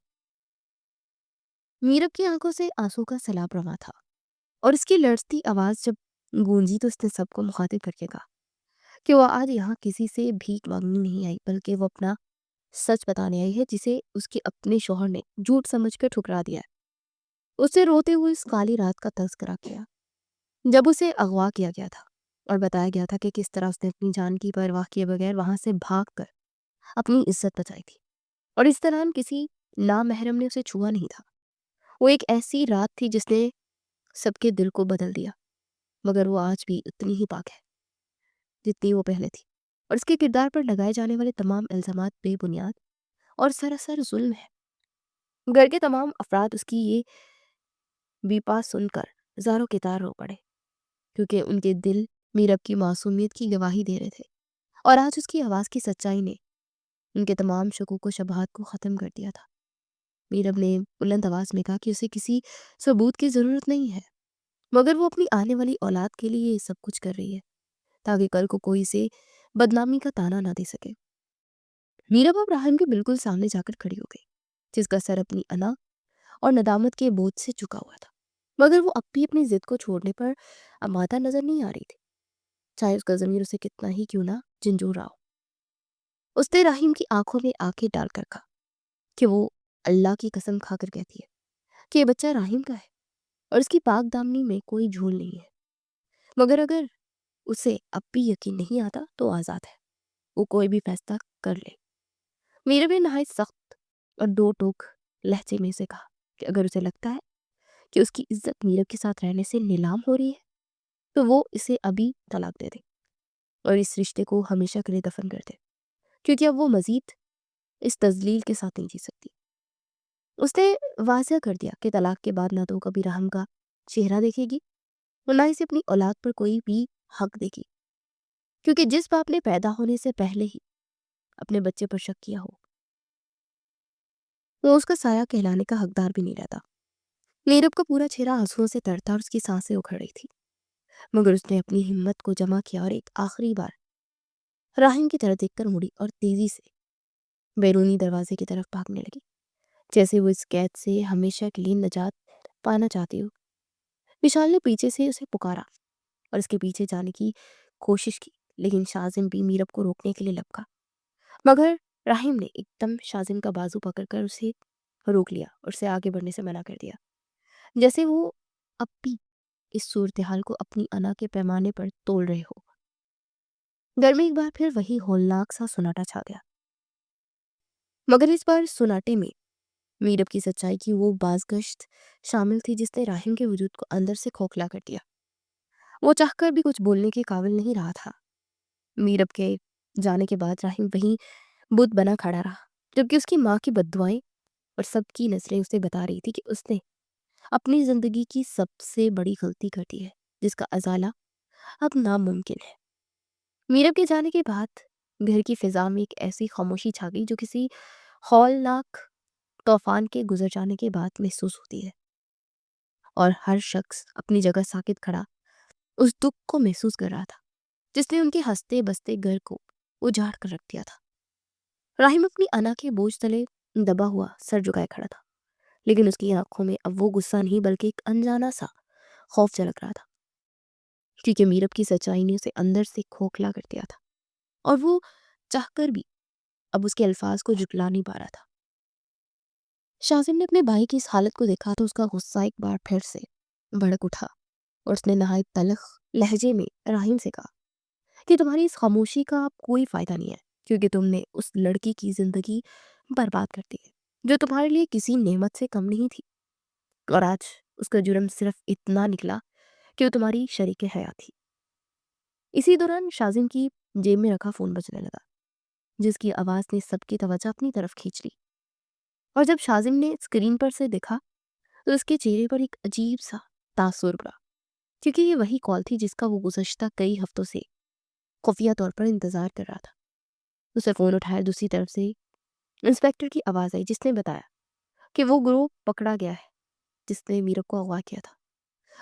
میرب کی آنکھوں سے آنسو کا سیلاب رواں تھا، اور اس کی لرزتی آواز جب گونجی تو اس نے سب کو مخاطب کر کے کہا کہ وہ آج یہاں کسی سے بھیک مانگنے نہیں آئی، بلکہ وہ اپنا سچ بتانے آئی ہے جسے اس کے اپنے شوہر نے جھوٹ سمجھ کر ٹھکرا دیا ہے۔ اسے روتے ہوئے اس کالی رات کا تذکرہ کیا جب اسے اغوا کیا گیا تھا، اور بتایا گیا تھا کہ کس طرح اس نے اپنی جان کی پرواہ کیے بغیر وہاں سے بھاگ کر اپنی عزت بچائی تھی، اور اس دوران کسی نامحرم نے اسے چھوا نہیں تھا۔ وہ ایک ایسی رات تھی جس نے سب کے دل کو بدل دیا، مگر وہ آج بھی اتنی ہی پاک ہے جتنی وہ پہلے تھی، اور اس کے کردار پر لگائے جانے والے تمام الزامات بے بنیاد اور سراسر ظلم ہے۔ گھر کے تمام افراد اس کی یہ بیپا سن کر زاروں کے تار رو پڑے، کیونکہ ان کے دل میرب کی معصومیت کی گواہی دے رہے تھے، اور آج اس کی آواز کی سچائی نے ان کے تمام شکوک و شبہات کو ختم کر دیا تھا۔ میرب نے بلند آواز میں کہا کہ اسے کسی ثبوت کی ضرورت نہیں ہے، مگر وہ اپنی آنے والی اولاد کے لیے یہ سب کچھ کر رہی ہے تاکہ کل کو کوئی اسے بدنامی کا تانا نہ دے سکے۔ میرب اب راہم کے بالکل سامنے جا کر کھڑی ہو گئی، جس کا سر اپنی انا اور ندامت کے بوجھ سے جھکا ہوا تھا۔ مگر وہ اب بھی اپنی ضد کو چھوڑنے پر آمادہ نظر نہیں آ رہی تھی، چاہے اس کا ضمیر اسے کتنا ہی کیوں نہ جھنجھوڑ رہا ہو۔ اس نے رحیم کی آنکھوں میں آنکھیں ڈال کر کہا کہ وہ اللہ کی قسم کھا کر کہتی ہے کہ یہ بچہ رحیم کا ہے اور اس کی پاک دامنی میں کوئی جھول نہیں ہے، مگر اگر اسے اب بھی یقین نہیں آتا تو آزاد ہے، وہ کوئی بھی فیصلہ کر لے۔ میرے بھی نہایت سخت اور دو ٹوک لہجے میں سے کہا کہ اگر اسے لگتا ہے کہ اس کی عزت میرب کے ساتھ رہنے سے نیلام ہو رہی ہے تو وہ اسے ابھی طلاق دے دے اور اس رشتے کو ہمیشہ کے لیے دفن کر دے، کیونکہ اب وہ مزید اس تذلیل کے ساتھ نہیں جی سکتی۔ اس نے واضح کر دیا کہ طلاق کے بعد نہ تو کبھی رحم کا چہرہ دیکھے گی اور نہ اسے اپنی اولاد پر کوئی بھی حق دے گی، کیونکہ جس باپ نے پیدا ہونے سے پہلے ہی اپنے بچے پر شک کیا ہو وہ اس کا سایہ کہلانے کا حقدار بھی نہیں رہتا۔ میرب کا پورا چہرہ آنسوؤں سے تر تھا اور اس کی سانسیں اکھڑ رہی تھی، مگر اس نے اپنی ہمت کو جمع کیا اور ایک آخری بار راہم کی طرف دیکھ کر مڑی اور تیزی سے بیرونی دروازے کی طرف بھاگنے لگی، جیسے وہ اس قید سے ہمیشہ کے لیے نجات پانا چاہتی ہو۔ وشال نے پیچھے سے اسے پکارا اور اس کے پیچھے جانے کی کوشش کی، لیکن شازم بھی میرب کو روکنے کے لیے لپکا، مگر راہم نے ایک دم شازم کا بازو پکڑ کر اسے روک لیا اور اسے آگے بڑھنے سے منع کر دیا، جیسے وہ اب بھی اس صورتحال کو اپنی انا کے پیمانے پر تول رہے ہو۔ گھر میں ایک بار پھر وہی ہولناک سا سناٹا چھا گیا، مگر اس بار سناٹے میں میرب کی سچائی کی وہ بازگشت شامل تھی جس نے راہم کے وجود کو اندر سے کھوکھلا کر دیا۔ وہ چاہ کر بھی کچھ بولنے کے قابل نہیں رہا تھا۔ میرب کے جانے کے بعد راہم وہیں بت بنا کھڑا رہا، جبکہ اس کی ماں کی بددعائیں اور سب کی نظریں اسے بتا رہی تھی کہ اس نے اپنی زندگی کی سب سے بڑی غلطی کر دی ہے، جس کا ازالہ اب ناممکن ہے۔ میرب کے جانے کے بعد گھر کی فضا میں ایک ایسی خاموشی چھا گئی جو کسی ہولناک طوفان کے گزر جانے کے بعد محسوس ہوتی ہے، اور ہر شخص اپنی جگہ ساکت کھڑا اس دکھ کو محسوس کر رہا تھا جس نے ان کے ہنستے بستے گھر کو اجاڑ کر رکھ دیا تھا۔ راہم اپنی انا کے بوجھ تلے دبا ہوا سر جھکائے کھڑا تھا، لیکن اس کی آنکھوں میں اب وہ غصہ نہیں بلکہ ایک انجانا سا خوف جھلک رہا تھا، کیونکہ میرب کی سچائی نے اسے اندر سے کھوکھلا کر دیا تھا اور وہ چاہ کر بھی اب اس کے الفاظ کو جھٹلا نہیں پا رہا تھا۔ شازم نے اپنے بھائی کی اس حالت کو دیکھا تو اس کا غصہ ایک بار پھر سے بھڑک اٹھا اور اس نے نہایت تلخ لہجے میں راہیم سے کہا کہ تمہاری اس خاموشی کا اب کوئی فائدہ نہیں ہے، کیونکہ تم نے اس لڑکی کی زندگی برباد کر دی ہے جو تمہارے لیے کسی نعمت سے کم نہیں تھی، اور آج اس کا جرم صرف اتنا نکلا کہ وہ تمہاری شریک حیات تھی۔ اسی دوران شازم کی جیب میں رکھا فون بجنے لگا، جس کی آواز نے سب کی توجہ اپنی طرف کھینچ لی، اور جب شازم نے اسکرین پر سے دیکھا تو اس کے چہرے پر ایک عجیب سا تاثر پڑا، کیونکہ یہ وہی کال تھی جس کا وہ گزشتہ کئی ہفتوں سے خفیہ طور پر انتظار کر رہا تھا۔ اسے فون اٹھایا، دوسری طرف سے انسپیکٹر کی آواز آئی جس نے بتایا کہ وہ گروہ پکڑا گیا ہے جس نے میرب کو اغوا کیا تھا،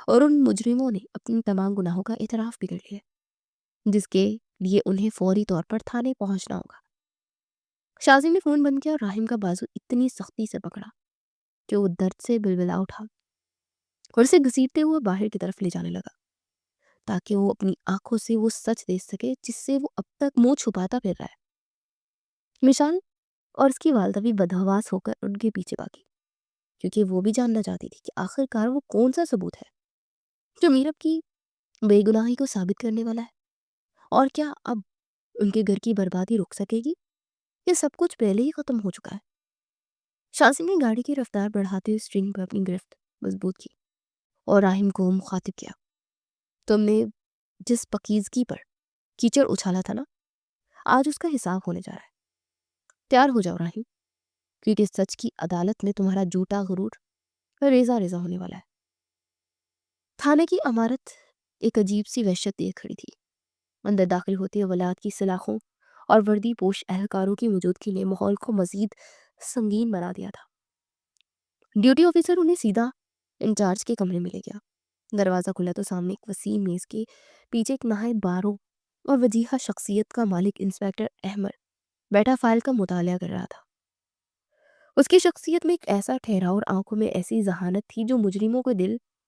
اور ان مجرموں نے اپنی تمام گناہوں کا اعتراف بھی کر لیا، جس کے لیے انہیں فوری طور پر تھانے پہنچنا ہوگا۔ شازم نے فون بند کیا اور راہم کا بازو اتنی سختی سے پکڑا کہ وہ درد سے بلبلا اٹھا اور اسے گھسیٹتے ہوئے باہر کی طرف لے جانے لگا تاکہ وہ اپنی آنکھوں سے وہ سچ دیکھ سکے جس سے وہ اب تک منہ چھپاتا پھر رہا ہے۔ مشال اور اس کی والدہ بھی بدحواس ہو کر ان کے پیچھے بھاگی، کیونکہ وہ بھی جاننا چاہتی تھی کہ آخر کار وہ کون سا ثبوت ہے جو میرب کی بے گناہی کو ثابت کرنے والا ہے، اور کیا اب ان کے گھر کی بربادی رک سکے گی؟ یہ سب کچھ پہلے ہی ختم ہو چکا ہے۔ شازم نے گاڑی کی رفتار بڑھاتے ہوئے اسٹرینگ پر اپنی گرفت مضبوط کی اور راہم کو مخاطب کیا، تم نے جس پاکیزگی پر کیچڑ اچھالا تھا نا، آج اس کا حساب ہونے جا رہا ہے۔ تیار ہو جاؤ راہم، کیونکہ سچ کی عدالت میں تمہارا جھوٹا غرور ریزہ ریزہ ہونے والا ہے۔ تھانے کی عمارت ایک عجیب سی وحشت دیے کھڑی تھی۔ اندر داخل ہوتے ولاد کی سلاخوں اور وردی پوش اہلکاروں کی موجودگی نے ماحول کو مزید سنگین بنا دیا تھا۔ ڈیوٹی آفیسر انہیں سیدھا انچارج کے کمرے میں لے گیا۔ دروازہ کھلا تو سامنے ایک وسیع میز کے پیچھے ایک نہایت بارو اور وجیحہ شخصیت کا مالک انسپیکٹر احمد بیٹھا فائل کا مطالعہ کر رہا تھا۔ اس کی شخصیت میں ایک ایسا ٹھہراؤ اور آنکھوں میں ایسی ذہانت تھی جو مجرموں کو دل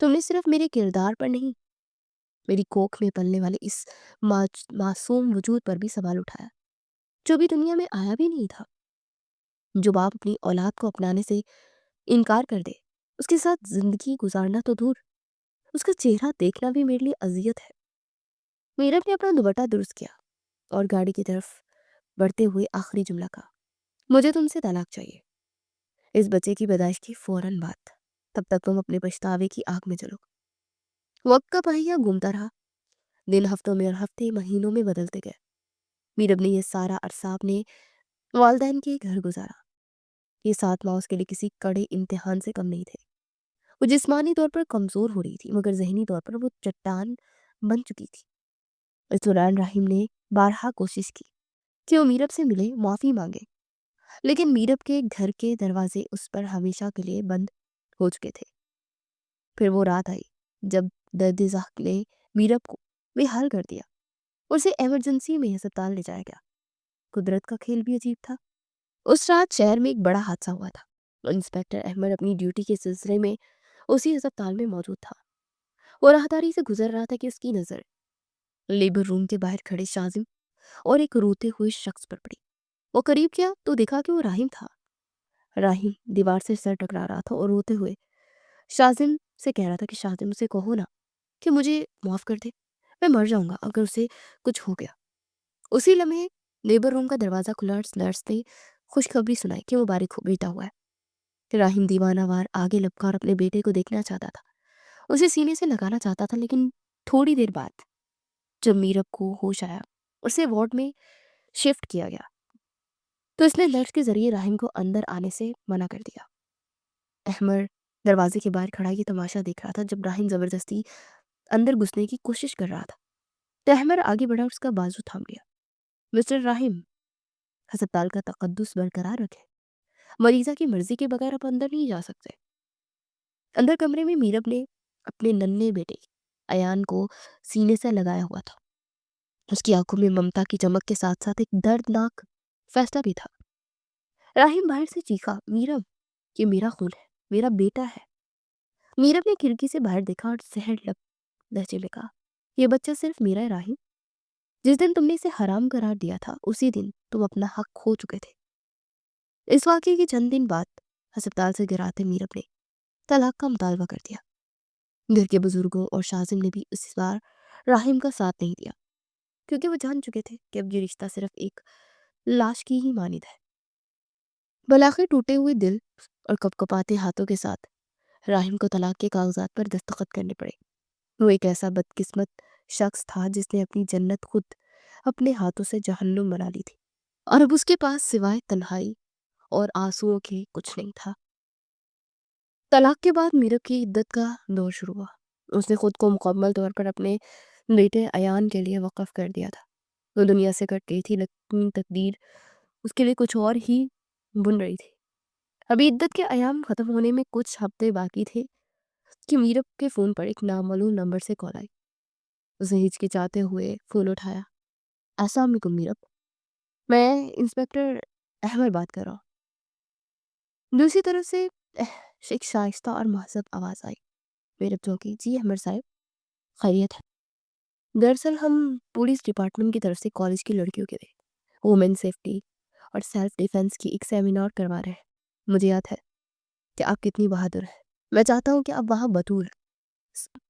تم نے صرف میرے کردار پر نہیں، میری کوکھ میں پلنے والے اس معصوم وجود پر بھی سوال اٹھایا، جو بھی دنیا میں آیا بھی نہیں تھا۔ جو باپ اپنی اولاد کو اپنانے سے انکار کر دے، اس کے ساتھ زندگی گزارنا تو دور، اس کا چہرہ دیکھنا بھی میرے لیے اذیت ہے۔ میرب نے اپنا دوپٹہ درست کیا اور گاڑی کی طرف بڑھتے ہوئے آخری جملہ کہا، مجھے تم سے طلاق چاہیے، اس بچے کی پیدائش کی فوراً بعد، تب تک تم اپنے پچھتاوے کی آگ میں جلو۔ وقت کا پہیہ گھومتا رہا، دن ہفتوں میں اور ہفتے مہینوں میں بدلتے گئے۔ میرب نے یہ سارا عرصہ اپنے والدین کے گھر گزارا۔ یہ 7 ماہ اس کے لیے کسی کڑے امتحان سے کم نہیں تھے۔ وہ جسمانی طور پر کمزور ہو رہی تھی، مگر ذہنی طور پر وہ چٹان بن چکی تھی۔ اس دوران رحیم نے بارہا کوشش کی کہ وہ میرب سے ملے، معافی مانگے، لیکن میرب کے گھر کے دروازے اس پر ہمیشہ کے لیے بند ہو چکے تھے۔ پھر وہ رات آئی جب درد ذاق نے میرب کو بے حال کر دیا، اسے ایمرجنسی میں ہسپتال لے جایا گیا۔ قدرت کا کھیل بھی عجیب تھا۔ اس رات شہر میں ایک بڑا حادثہ ہوا تھا۔ انسپیکٹر احمد اپنی ڈیوٹی کے سلسلے میں اسی ہسپتال میں موجود تھا۔ وہ راہداری سے گزر رہا تھا کہ اس کی نظر لیبر روم کے باہر کھڑے شازم اور ایک روتے ہوئے شخص پر پڑی۔ وہ قریب کیا تو دیکھا کہ وہ راہیم تھا۔ راہیم دیوار سے سر ٹکرا رہا تھا اور روتے ہوئے شازم سے کہہ رہا تھا کہ شازم اسے کہو نا کہ مجھے معاف کر دے، میں مر جاؤں گا اگر اسے کچھ ہو گیا۔ اسی لمحے لیبر روم کا دروازہ کھلا اور نرس نے خوشخبری سنائی کہ مبارک ہو، بیٹا ہوا ہے۔ راہیم دیوانہ وار آگے لپکا اور اپنے بیٹے کو دیکھنا چاہتا تھا، اسے سینے سے لگانا چاہتا تھا، لیکن تھوڑی دیر بعد جب میرب کو ہوش آیا، اسے وارڈ میں شفٹ کیا گیا تو اس نے نرس کے ذریعے راہیم کو اندر آنے سے منع کر دیا۔ احمد دروازے کے باہر کھڑا یہ تماشا دیکھ رہا تھا جب راہیم زبردستی اندر گھسنے کی کوشش کر رہا تھا تو احمد آگے بڑھا اور اس کا بازو تھام لیا۔ مسٹر راہیم، ہسپتال کا تقدس برقرار رکھے، مریضہ کی مرضی کے بغیر آپ اندر نہیں جا سکتے۔ اندر کمرے میں میرب نے اپنے ننھے بیٹے ایان کو سینے سے لگایا ہوا تھا۔ اس کی آنکھوں میں ممتا کی چمک کے ساتھ ساتھ ایک دردناک فیصلہ بھی تھا۔ راہیم باہر سے چیخا، میرب، یہ میرا خون ہے، میرا بیٹا ہے۔ میرب نے کھڑکی سے باہر دیکھا اور زہر لہجے میں کہا، یہ بچہ صرف میرا ہے راہیم، جس دن تم نے اسے حرام قرار دیا تھا اسی دن تم اپنا حق کھو چکے تھے۔ اس واقعے کے چند دن بعد ہسپتال سے گراتے میرب نے طلاق کا مطالبہ کر دیا۔ گھر کے بزرگوں اور شازم نے بھی اس بار راہیم کا ساتھ نہیں دیا، کیونکہ وہ جان چکے تھے کہ اب یہ رشتہ صرف ایک لاش کی ہی مانند ہے۔ بلاخر ٹوٹے ہوئے دل اور کپکپاتے ہاتھوں کے ساتھ راہیم کو طلاق کے کاغذات پر دستخط کرنے پڑے۔ وہ ایک ایسا بدقسمت شخص تھا جس نے اپنی جنت خود اپنے ہاتھوں سے جہنم بنا لی تھی، اور اب اس کے پاس سوائے تنہائی اور آنسوؤں کے کچھ نہیں تھا۔ طلاق کے بعد میرب کی عدت کا دور شروع ہوا۔ اس نے خود کو مکمل طور پر اپنے بیٹے ایان کے لیے وقف کر دیا تھا۔ وہ دنیا سے کٹ گئی تھی، لیکن تقدیر اس کے لیے کچھ اور ہی بن رہی تھی۔ ابھی عدت کے ایام ختم ہونے میں کچھ ہفتے باقی تھے کہ میرب کے فون پر ایک نامعلوم نمبر سے کال آئی۔ اس نے ہچکچاتے ہوئے فون اٹھایا۔ السلام علیکم میرب، میں انسپیکٹر احمد بات کر رہا ہوں۔ دوسری طرف سے ایک شائستہ اور مہذب آواز آئی۔ میرب چونکی، جی احمد صاحب، خیریت ہے؟ دراصل ہم پولیس ڈپارٹمنٹ کی طرف سے کالج کی لڑکیوں کے لیے وومن سیفٹی اور سیلف ڈیفنس کی ایک سیمینار کروا رہے ہیں۔ مجھے یاد ہے کہ آپ کتنی بہادر ہیں۔ میں چاہتا ہوں کہ آپ وہاں بطور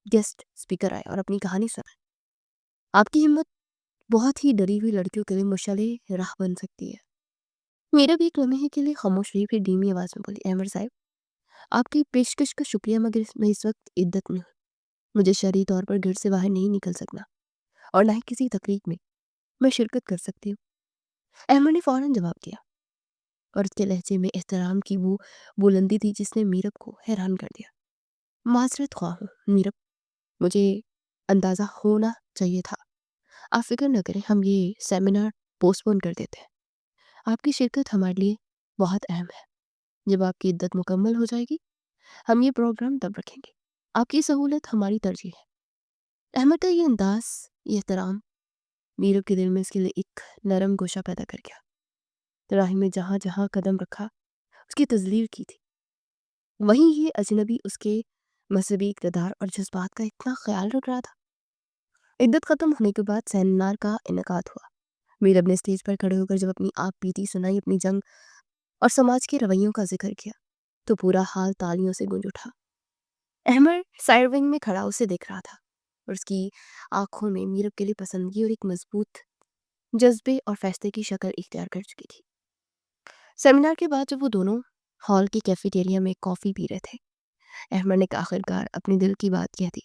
گیسٹ اسپیکر آئے اور اپنی کہانی سنائیں۔ آپ کی ہمت بہت ہی ڈری ہوئی لڑکیوں کے لیے مشعل راہ بن سکتی ہے۔ میرا بھی ایک لمحے کے لیے خاموش رہی، پھر دھیمی آواز میں بولی، احمد صاحب، آپ کی پیشکش کا شکریہ، مگر میں اس وقت عدت میں ہوں۔ مجھے شرعی طور پر گھر سے باہر نہیں نکل سکنا، اور نہ ہی کسی تقریب میں شرکت کر سکتی ہوں۔ احمد نے فوراً جواب دیا، اور اس کے لہجے میں احترام کی وہ بلندی تھی جس نے میرب کو حیران کر دیا۔ معذرت خواہ ہوں میرب، مجھے اندازہ ہونا چاہیے تھا۔ آپ فکر نہ کریں، ہم یہ سیمینار پوسٹ پون کر دیتے ہیں۔ آپ کی شرکت ہمارے لیے بہت اہم ہے۔ جب آپ کی عدت مکمل ہو جائے گی ہم یہ پروگرام تب رکھیں گے۔ آپ کی سہولت ہماری ترجیح ہے۔ احمد کا یہ انداز، یہ احترام میرب کے دل میں اس کے لیے ایک نرم گوشہ پیدا کر گیا۔ راہیم نے جہاں جہاں قدم رکھا اس کی تذلیل کی تھی، وہیں یہ اجنبی اس کے مذہبی اقتدار اور جذبات کا اتنا خیال رکھ رہا تھا۔ عدت ختم ہونے کے بعد سیمینار کا انعقاد ہوا۔ میرب نے اسٹیج پر کھڑے ہو کر جب اپنی آپ بیتی سنائی، اپنی جنگ اور سماج کے رویوں کا ذکر کیا، تو پورا حال تالیوں سے گونج اٹھا۔ احمد سائڈ ونگ میں کھڑا اسے دیکھ رہا تھا، اور اس کی آنکھوں میں میرب کے لیے پسندگی اور ایک مضبوط جذبے اور فیصلے کی شکل اختیار کر چکی تھی۔ سیمینار کے بعد جب وہ دونوں ہال کی کیفیٹیریا میں کافی پی رہے تھے، احمد نے آخرکار اپنے دل کی بات کہہ دی۔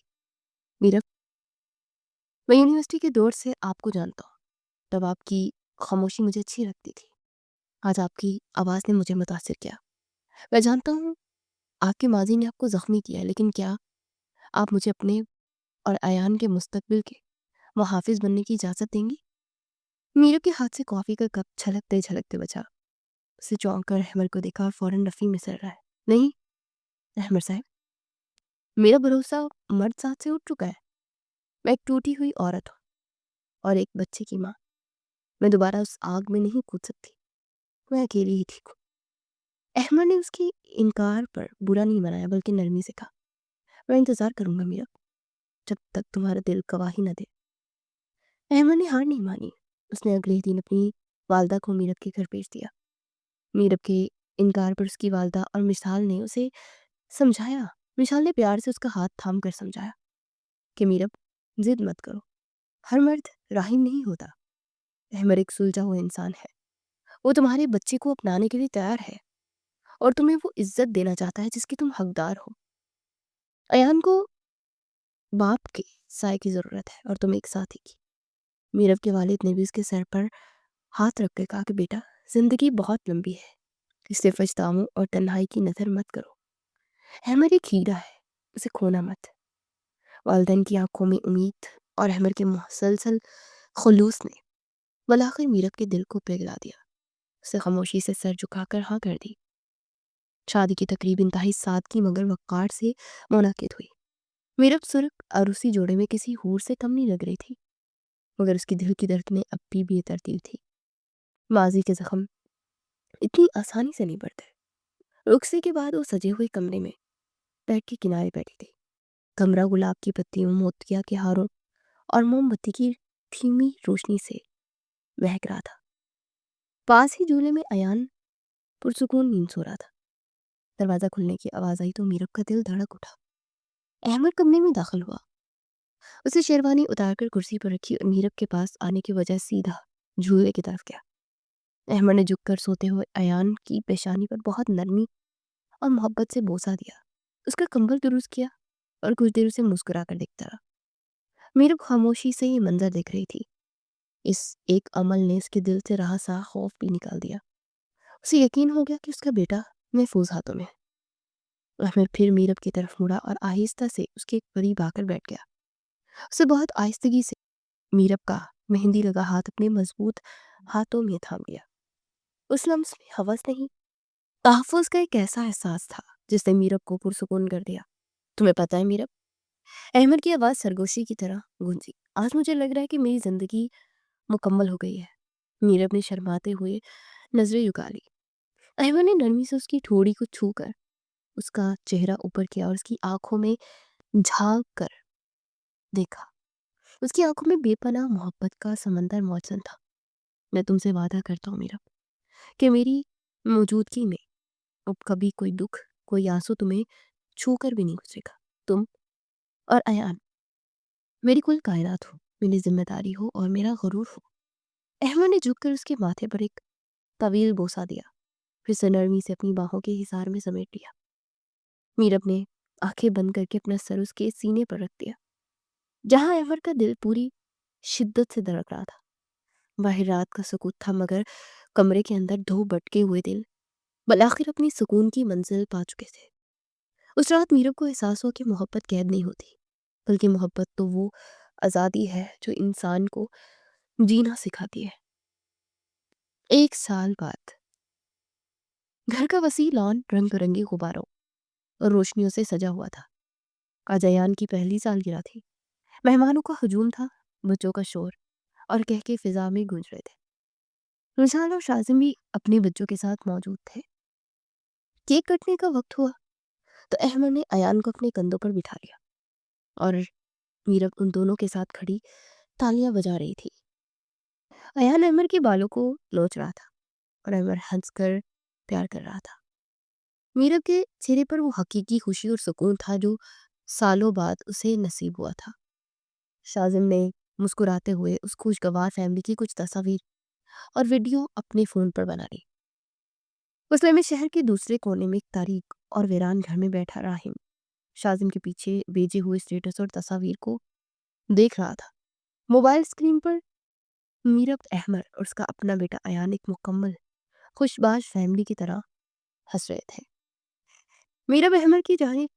میرب، میں یونیورسٹی کے دور سے آپ کو جانتا ہوں، تب آپ کی خاموشی مجھے اچھی لگتی تھی۔ آج آپ کی آواز نے مجھے متاثر کیا۔ میں جانتا ہوں آپ کے ماضی نے آپ کو زخمی کیا ہے، لیکن کیا آپ مجھے اپنے اور ایان کے مستقبل کے محافظ بننے کی اجازت دیں گی؟ میرب کے ہاتھ سے کافی کا کپ چھلکتے چھلکتے بچا۔ اسے چونک کر احمد کو دیکھا اور فوراً رفیع میں سر رہا ہے۔ نہیں احمد صاحب، میرا بھروسہ مرد ساتھ سے اٹھ چکا ہے۔ میں ایک ٹوٹی ہوئی عورت ہوں اور ایک بچے کی ماں۔ میں دوبارہ اس آگ میں نہیں کود سکتی۔ میں اکیلی ہی ٹھیک ہوں۔ احمد نے اس کی انکار پر برا نہیں منایا، بلکہ نرمی سے کہا، میں انتظار کروں گا میرب، جب تک تمہارا دل گواہی نہ دے۔ احمد نے ہار نہیں مانی۔ اس نے اگلے دن اپنی والدہ کو میرب کے گھر بھیج دیا۔ میرب کے انکار پر اس کی والدہ اور مشال نے اسے سمجھایا۔ مشال نے پیار سے اس کا ہاتھ تھام کر سمجھایا کہ میرب، ضد مت کرو، ہر مرد رحیم نہیں ہوتا۔ احمد ایک سلجھا ہوا انسان ہے، وہ تمہارے بچے کو اپنانے کے لیے تیار ہے اور تمہیں وہ عزت دینا چاہتا ہے جس کی تم حقدار ہو۔ ایان کو باپ کے سائے کی ضرورت ہے اور تم ایک ساتھی کی۔ میرب کے والد نے بھی اس کے سر پر ہاتھ رکھ کر کہا کہ بیٹا، زندگی بہت لمبی ہے، اس سے پچھتاووں اور تنہائی کی نظر مت کرو۔ احمد ایک ہیرا ہے، اسے کھونا مت۔ والدین کی آنکھوں میں امید اور احمد کے مسلسل خلوص نے بالآخر میرب کے دل کو پگھلا دیا۔ اسے خاموشی سے سر جھکا کر ہاں کر دی۔ شادی کی تقریب انتہائی سادگی مگر وقار سے منعقد ہوئی۔ میرب سرخ عروسی جوڑے میں کسی حور سے کم نہیں لگ رہی تھی، مگر اس کی دل کی دھڑکنیں اب بھی بے ترتیب تھی۔ ماضی کے زخم اتنی آسانی سے نہیں بڑھتے۔ رخصتی کے بعد وہ سجے ہوئے کمرے میں بیڈ کے کنارے بیٹھی تھی۔ کمرہ گلاب کی پتیوں، موتیا کے ہاروں اور موم بتی کی دھیمی روشنی سے بہک رہا تھا۔ پاس ہی جھولے میں ایان پرسکون نیند سو رہا تھا۔ دروازہ کھلنے کی آواز آئی تو میرب کا دل دھڑک اٹھا۔ احمد کمرے میں داخل ہوا۔ اسے شیروانی اتار کر کرسی پر رکھی اور میرب کے پاس آنے کے بجائے سیدھا جھولے کی طرف گیا۔ احمد نے جھک کر سوتے ہوئے ایان کی پیشانی پر بہت نرمی اور محبت سے بوسہ دیا، اس کا کمبل درست کیا اور کچھ دیر اسے مسکرا کر دیکھتا رہا۔ میرب خاموشی سے یہ منظر دیکھ رہی تھی۔ اس ایک عمل نے اس کے دل سے رہا سا خوف بھی نکال دیا۔ اسے یقین ہو گیا کہ اس کا بیٹا محفوظ ہاتھوں میں ہے۔ احمد پھر میرب کی طرف مڑا اور آہستہ سے اس کے قریب آ کر بیٹھ گیا۔ اسے بہت آہستگی سے میرب کا مہندی لگا ہاتھ اپنے مضبوط ہاتھوں میں تھام لیا۔ اس لمس میں ہوس نہیں، تحفظ کا ایک ایسا احساس تھا جس نے میرب کو پرسکون کر دیا۔ تمہیں پتہ ہے میرب، احمد کی آواز سرگوشی کی طرح گونجی، آج مجھے لگ رہا ہے کہ میری زندگی مکمل ہو گئی ہے۔ میرب نے شرماتے ہوئے نظریں جھکا لی۔ احمد نے نرمی سے اس کی ٹھوڑی کو چھو کر اس کا چہرہ اوپر کیا اور اس کی آنکھوں میں جھانک کر دیکھا۔ اس کی آنکھوں میں بے پناہ محبت کا سمندر موجود تھا۔ میں تم سے وعدہ کرتا ہوں میرب کہ میری موجودگی میں اب کبھی کوئی دکھ، کوئی آنسو تمہیں چھو کر بھی نہیں گزرے گا۔ تم اور ایان میری کل کائنات ہو، میری ذمہ داری ہو اور میرا غرور ہو۔ احمد نے جھک کر اس کے ماتھے پر ایک طویل بوسہ دیا، پھر سے نرمی سے اپنی باہوں کے حصار میں سمیٹ لیا۔ میرب نے آنکھیں بند کر کے اپنا سر اس کے سینے پر رکھ دیا، جہاں احمد کا دل پوری شدت سے دھڑک رہا تھا۔ باہر رات کا سکوت تھا، مگر کمرے کے اندر دو بٹکے ہوئے دل بالآخر اپنی سکون کی منزل پا چکے تھے۔ اس رات میرب کو احساس ہوا کہ محبت قید نہیں ہوتی، بلکہ محبت تو وہ آزادی ہے جو انسان کو جینا سکھاتی ہے۔ 1 سال بعد گھر کا وسیع لان رنگ برنگی غباروں اور روشنیوں سے سجا ہوا تھا۔ آج ایان کی پہلی سالگرہ تھی۔ مہمانوں کا ہجوم تھا، بچوں کا شور اور کہکے فضا میں گونج رہے تھے۔ رجحان اور شازم بھی اپنے بچوں کے ساتھ موجود تھے۔ کیک کٹنے کا وقت ہوا تو احمد نے ایان کو اپنے کندھوں پر بٹھا لیا اور میرب ان دونوں کے ساتھ کھڑی تالیاں بجا رہی تھی۔ ایان احمد کے بالوں کو نوچ رہا تھا اور احمد ہنس کر پیار کر رہا تھا۔ میرب کے چہرے پر وہ حقیقی خوشی اور سکون تھا جو سالوں بعد اسے نصیب ہوا تھا۔ شاذم نے مسکراتے ہوئے اس خوشگوار فیملی کی کچھ تصاویر اور ویڈیو اپنے فون پر بنا لی۔ اس لمحے شہر کے دوسرے کونے میں ایک تاریک اور ویران گھر میں بیٹھا راہم شاذم کے پیچھے بھیجے ہوئے اسٹیٹس اور تصاویر کو دیکھ رہا تھا۔ موبائل اسکرین پر میرب احمد اور اس کا اپنا بیٹا ایان ایک مکمل خوشباش فیملی کی طرح ہنس رہے تھے۔ میرب احمد کی جانب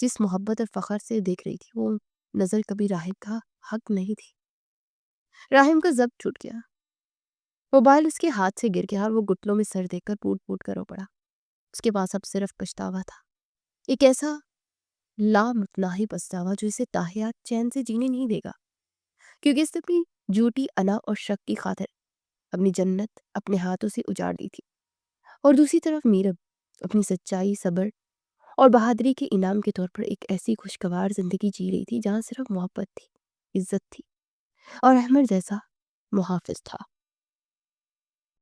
جس محبت اور فخر سے دیکھ رہی تھی وہ نظر کبھی راہم کا حق نہیں تھی۔ راہم کا ضبط چھوٹ گیا، موبائل اس کے ہاتھ سے گر گیا اور وہ گھٹنوں میں سر دے کر پوٹ پوٹ کر رو پڑا۔ اس کے پاس اب صرف پچھتاوا تھا، ایک ایسا لامتناہی پچھتاوا جو اسے تاحیات چین سے جینے نہیں دے گا، کیونکہ اس نے اپنی جھوٹی انا اور شک کی خاطر اپنی جنت اپنے ہاتھوں سے اجاڑ دی تھی، اور دوسری طرف میرب اپنی سچائی، صبر اور بہادری کے انعام کے طور پر ایک ایسی خوشگوار زندگی جی رہی تھی جہاں صرف محبت تھی، عزت تھی اور احمد جیسا محافظ تھا۔